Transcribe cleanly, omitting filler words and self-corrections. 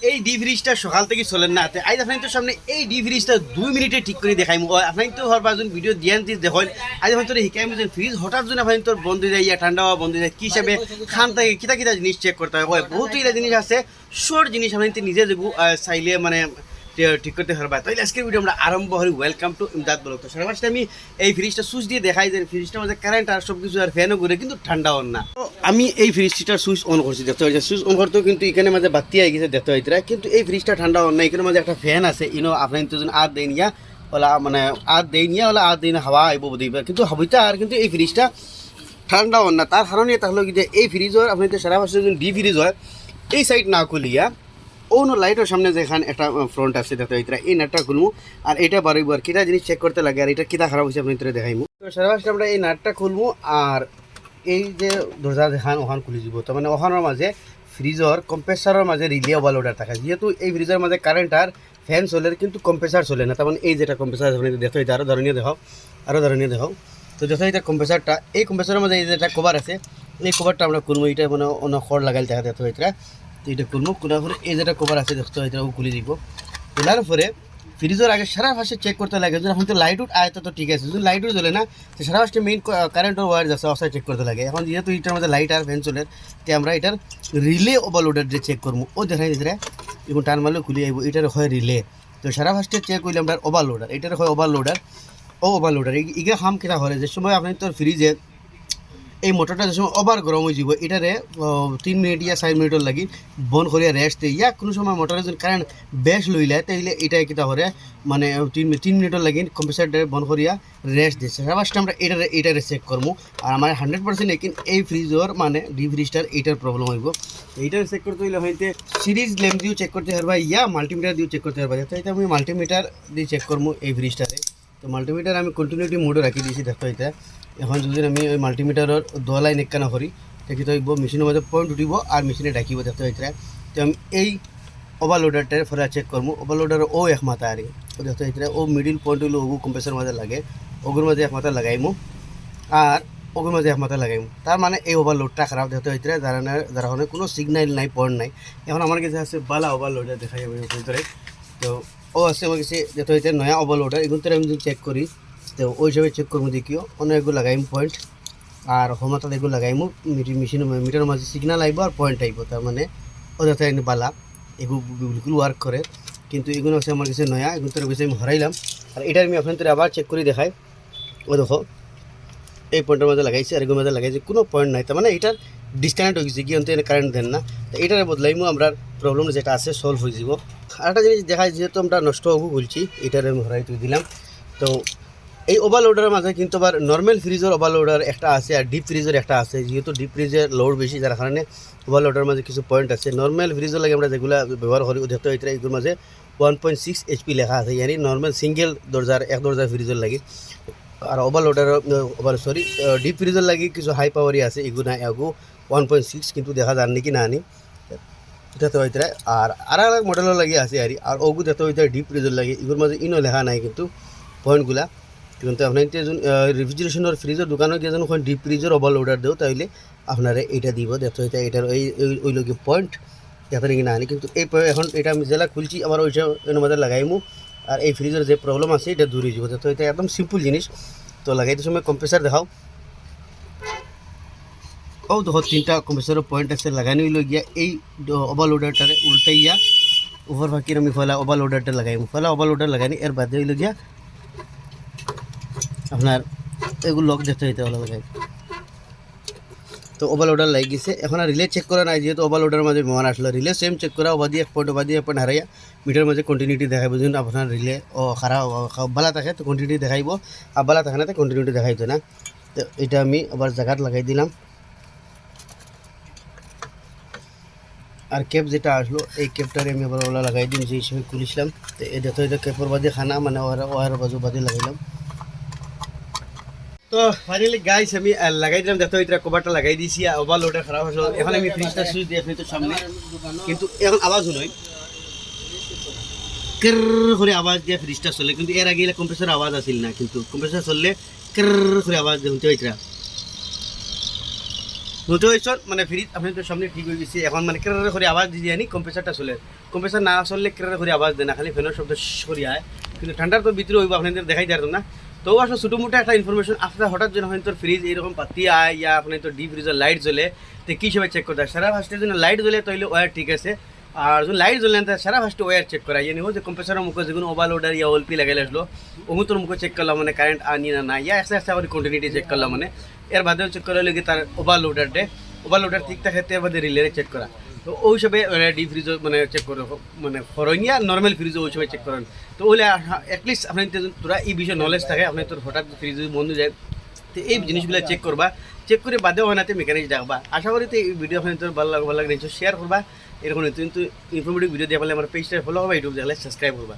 এই ডি ফ্রিজটা সকাল থেকে চলেন না আজ আপনার তো সামনে এই ডি ফ্রিজটা 2 মিনিটে ঠিক করে দেখাই আপনার তো হর পাঁচজন ভিডিও দিয়ান দিস দেখেন আজ আপনার তোর শিকাই যে ফ্রিজ হঠাৎ জন আপনার তোর বন্ধ হয়ে যায় ঠান্ডা হওয়া বন্ধ হয়ে যায় কী হিসাবে খান থাকে কিতা কিতা জিনিস চেক করতে হয় বহুত ইলা জিনিস আছে শর্ট জিনিস আপনি নিজে দেখবো চাইলে মানে ঠিক করতে পারবা তাহলে আজকের ভিডিও আমরা আরম্ভ করি ওয়েলকাম টু ইমদাদ ব্লগ। তো সারা মাসটা আমি এই ফ্রিজটা সুইচ দিয়ে দেখাই যে ফ্রিজটার মধ্যে কারেন্ট আর সব কিছু আর ফ্যানও ঘুরে কিন্তু ঠান্ডা হন না। তো আমি এই ফ্রিজটার সুইচ অন করছি দেখতে পাচ্ছি সুইচ অন করতেও কিন্তু এখানে মাঝে বাতি আই গেছে দেখতে পাইতরা কিন্তু এই ফ্রিজটা ঠান্ডা হন না এখানে মাঝে একটা ফ্যান আছে ইনো আপনার তো আর দেয় নিয়া ওলা মানে আর দেয় নিয়া ওলা আর দিন হাওয়া আইব দিবে কিন্তু হবিতা আর কিন্তু এই ফ্রিজটা ঠান্ডা হন না তার কারণে তাহলে কি যে এই ফ্রিজের আপনি তো সারা মাসে যদি ডি ফ্রিজ হয় এই সাইড না খুলিয়া অন্য লাইটের সামনে যেখানে একটা ফ্রন্ট আছে দেখতে পাইতরা এই নাটটা খুলবো আর এটা বাড়াইবো আর কিটা জিনিস চেক করতে লাগে আর এটা কিটা খারাপ হয়েছে আপনি দেখাইবো। তো সারা মাসে আমরা এই নাটটা খুলবো আর এই যে দরজা দেখান ওখান খুলে দিব তার মানে ওখানের মাঝে ফ্রিজর কম্প্রেসারের মাঝে রিলে ওভারলোডার থাকে যেহেতু এই ফ্রিজের মাঝে কারেন্ট আর ফ্যান চলে কিন্তু কম্প্রেসার চলে না তার মানে এই যেটা কম্প্রেসার আপনি দেখতে হইতে আরও ধরনীয় দেখাও তো দেখতে হইতে কম্প্রেসারটা এই কম্প্রেসারের মাঝে এই যেটা কভার আছে এই কভারটা আমরা খুলবো এটা মানে অন্য খড় লাগাইলে দেখা দেখতে হইতে এটা খুলবো খোলার পরে এই যেটা কভার আছে দেখতে হইতে ও খুলে দিব খোলার পরে ফ্রিজের আগে সারা পাশে চেক করতে লাগে যদি এখন তো লাইট উঠ আয় তো ঠিক আছে যদি লাইট উঠ জ্বলে না তো সারা পাশে মেইন কারেন্টের ওয়ার আছে অবস্থায় চেক করতে লাগে এখন যেহেতু এটার মধ্যে লাইট আর ফ্যান চলে তো আমরা এটার রিলে ওভারলোডার যে চেক করবো ও দেখাই দিতে এখন টান মারলে খুলে আইব এটার হয় রিলে তো সারা ফার্স্টে চেক করলে আমরা ওভারলোডার এটার হয় ওভারলোডার ইগা খাম কেটা হলে যে সময় আপনি তোর ফ্রিজে এই মোটরটা যে সময় ওভার গরম হয়ে যাব এটারে 3 মিনিট ইয়া 4 মিনিটের লাগি বন্ধ করিয়া রেস্ট দিয়ে ইয়া কোনো সময় মোটরে যদি কারেন্ট বেশ লইলে তাইলে এটা কিতা হরে মানে 3 মিনিটের লাগি কম্প্রেসারটা বন্ধ করিয়া রেস্ট দিচ্ছে ফার্স্ট আমরা এটারে চেক করবো আর আমার 100% লেকিন এই ফ্রিজর মানে ডি ফ্রিজটার এইটার প্রবলেম হইব এইটার চেক করতে হইলে হইতে সিরিজ ল্যাম্প দিয়েও চেক করতে পারবা ইয়া মাল্টিমিটার দিয়েও চেক করতে পারবা যাতে আমি মাল্টিমিটার দিয়ে চেক করবো এই ফ্রিজটারে। তো মাল্টিমিটার আমি কন্টিনিউটি মোডে রাখি দিয়েছি দেখতে হইতে এখন যদি আমি ওই মাল্টিমিটারের দোয়া লাইন একখানা করি দেখি তো মেশিনের মধ্যে পয়েন্ট উঠিব আর মেশিনে ডাকিব দেখতে হইতে তো আমি এই ওভারলোডারটার ফলে চেক করবো ওভারলোডার ও এক মাথা আর ও দেখতে হইতে ও মিডিল পয়েন্ট হইলে ওগু কম্প্রেসার মাঝে লাগে ওগুর মাঝে এক মাথা লাগাইমু আর ওগুর মাঝে এক মাথা লাগাইমু তার মানে এই ওভারলোডটা খারাপ দেখতে হইতে যার কারণে কোনো সিগন্যাল নাই পয়েন্ট নাই। এখন আমার কাছে আছে বালা ওভারলোডার দেখা যাবে ভিতরে তো ও আছে আমার কাছে দেখতে হইতে নয়া ওভারলোডার এগুলো আমি যদি চেক করি তো ওই হিসাবে চেক করবো দেখিও অনেকগুলো লাগাইম পয়েন্ট আর হোমাতা এগুলো লাগাইমু মেশিন মিটারের মাঝে সিগনাল আইব আর পয়েন্ট আইব তার মানে ও যাতে বালা এগুলো বিলকুল ওয়ার্ক করে কিন্তু এগুলো হচ্ছে আমার কাছে নয়া এগুলো তোর কাছে আমি হরাইলাম আর এটা আমি আপনার আবার চেক করে দেখাই ও দেখো এই পয়েন্টের মধ্যে লাগাইছি আর এগুলোর মধ্যে লাগাইছি কোনো পয়েন্ট নাই তার মানে এটার ডিসকানেক্ট হয়ে গেছে কি অন্ত কারেন্ট দেন না তো এটার বদলাইমু আমরা প্রবলেম যেটা আছে সলভ হয়ে যাব। আর একটা জিনিস দেখাই যেহেতু আমরা নষ্ট হবো বলছি এটার আমি হরাই তুই দিলাম। তো এই ওভারলোডারের মাঝে কিন্তু আবার নর্মাল ফ্রিজের ওভারলোডার একটা আছে আর ডিপ ফ্রিজের একটা আছে যেহেতু ডিপ ফ্রিজের লোড বেশি যার কারণে ওভারলোডারের মাঝে কিছু পয়েন্ট আছে নর্মাল ফ্রিজের লাগে আমরা যেগুলো ব্যবহার করি দেখতে হইতে এগুলোর মাঝে 1.6 HP লেখা আছে ইয়ানি নর্মাল সিঙ্গেল দরজার এক দরজার ফ্রিজের লাগে আর ওভারলোডার ডিপ ফ্রিজের লাগে কিছু হাই পাওয়ারই আছে এগুলো না এগু 1.6 কিন্তু দেখা যান নাকি না আনি দেখতে হইতে আর আলাদা মডেলের লাগে আছে আর ওগু দেখতে হইতে ডিপ ফ্রিজের লাগে এগুলোর মাঝে ইনো লেখা নাই কিন্তু পয়েন্টগুলা কিন্তু আপনার রেফ্রিজারেশনের ফ্রিজের দোকানে গিয়ে যখন ডিপ ফ্রিজের ওভারলোডার দেও তাইলে আপনারা এইটা দিব দেখতে হইতে এটার ওই লোক পয়েন্ট যাতে নাকি না আনি কিন্তু এই এখন এটা আমি জেলা খুলছি আবার ওইটা এর মধ্যে লাগাইমু আর এই ফ্রিজের যে প্রবলেম আছে এটা দূরে যাব দেখতে হইতে একদম সিম্পল জিনিস। তো লাগাইতে সময় কম্প্রেসার দেখাও ও দেখো 3টা কম্প্রেসারের পয়েন্ট আছে লাগানি হইল গিয়া এই ওভারলোডারটারে উল্টাইয়া ওভার ফাঁকির আমি ফলা ওভারলোডারটা লাগাইমু ফলা ওভারলোডার লাগাইনি এর বাদে হইল গিয়া আপনার এগুলো লক দেখতে হইতে ভালো লাগে। তো ওভারলোডার লাগিয়ে গেছে এখন আর রিলে চেক করা নাই যেহেতু ওভারলোডার মাঝে মেহমান আসলো রিলে সেম চেক করা ওবাদি এক পয়েন্ট হারাইয়া মিটার মাঝে কন্টিনিউটি দেখাইব যেন আপনার রিলে ও খারাপ বালা থাকে তো কন্টিনিউটি দেখাইব আর বালা থাকে না তো কন্টিনিউটি দেখাইতো না। তো এটা আমি আবার জায়গাত লাগাই দিলাম আর ক্যাপ যেটা আসলো এই ক্যাপটারে আমি আবার ওলা লাগাই দিন যে হিসেবে খুলেছিলাম তো এই দেখতে হইতে ক্যাপের বাদে খানা মানে ওয়ার বাজু বাদে লাগাইলাম। তো ফাইনালি গাইস আমি লাগাই দিলাম দেখতে হইতে কভারটা লাগাই দিয়েছি ওভারলোডার খারাপ হয়েছিল এখন আমি ফ্রিজটা সুইচ দিয়ে আপনি তো সামনে কিন্তু এখন আওয়াজ শুনোই কের করে আওয়াজ দিয়ে ফ্রিজটা চলে কিন্তু এর আগে কম্প্রেসার আওয়াজ আসিল না কিন্তু কম্প্রেসার চললে কের করে আওয়াজ শুনতে হইতরা নোটিফিকেশন মানে ফ্রিজ আপনাদের সামনে ঠিক হয়ে গেছে এখন মানে কেরারে করে আওয়াজ দিয়ে আনি কম্প্রেসারটা চলে কম্প্রেসার না চললে কেরারে করে আওয়াজ দেয় না খালি ফ্যানের শব্দ সরি আয় কিন্তু ঠান্ডার তো ভিতরে হইব আপনাদের দেখাই দিতাম না তো আসলে ছোটো মোটো একটা ইনফরমেশন আপনার হঠাৎ যেন হয় তোর ফ্রিজ এরকম পাতি আয় ইয়া আপনার তো ডিপ ফ্রিজের লাইট জ্বলে তো কী হিসেবে চেক করতে হয় সারা ফার্স্টের জন্য লাইট জ্বলে তাহলে ওয়ার ঠিক আছে আর যদি লাইট জ্বলে না সারা ফার্স্টে ওয়ার চেক করা ইয়ে যে কম্প্রেসারের মুখে যেগুলো ওভার লোডার ইয়া ওলপি লাগাইলে আসলো ওগুলোর মুখে চেক করলাম মানে কারেন্ট আনি না ইয়া একটা একটা আবার কন্টিনিউটি চেক করলাম মানে এর বাদেও চেক করা হলে তার ওভারলোডার ঠিক থাকে এর বাদে রিলে চেক করা তো ওই হিসাবে ডিপ ফ্রিজও মানে চেক করে মানে ফরইয়া নর্মাল ফ্রিজও ওই হিসাবে চেক করেন তো ওইলে অ্যাটলিস্ট আপনার তোরা এই বিষয়ে নলেজ থাকে আপনি তোর হঠাৎ ফ্রিজ বন্ধ যায় তো এই জিনিসগুলো চেক করবা চেক করে বাদেও হয় না মেকানিক ডাকবা আশা করি তো এই ভিডিও আপনার তোর ভালো লাগে নিশ্চয় শেয়ার করবা এরকম কিন্তু ইনফরমেটিভ ভিডিও দিয়ে পারলে আমার পেজটা ফলো হবে ইউটিউব দেখলে সাবস্ক্রাইব করবা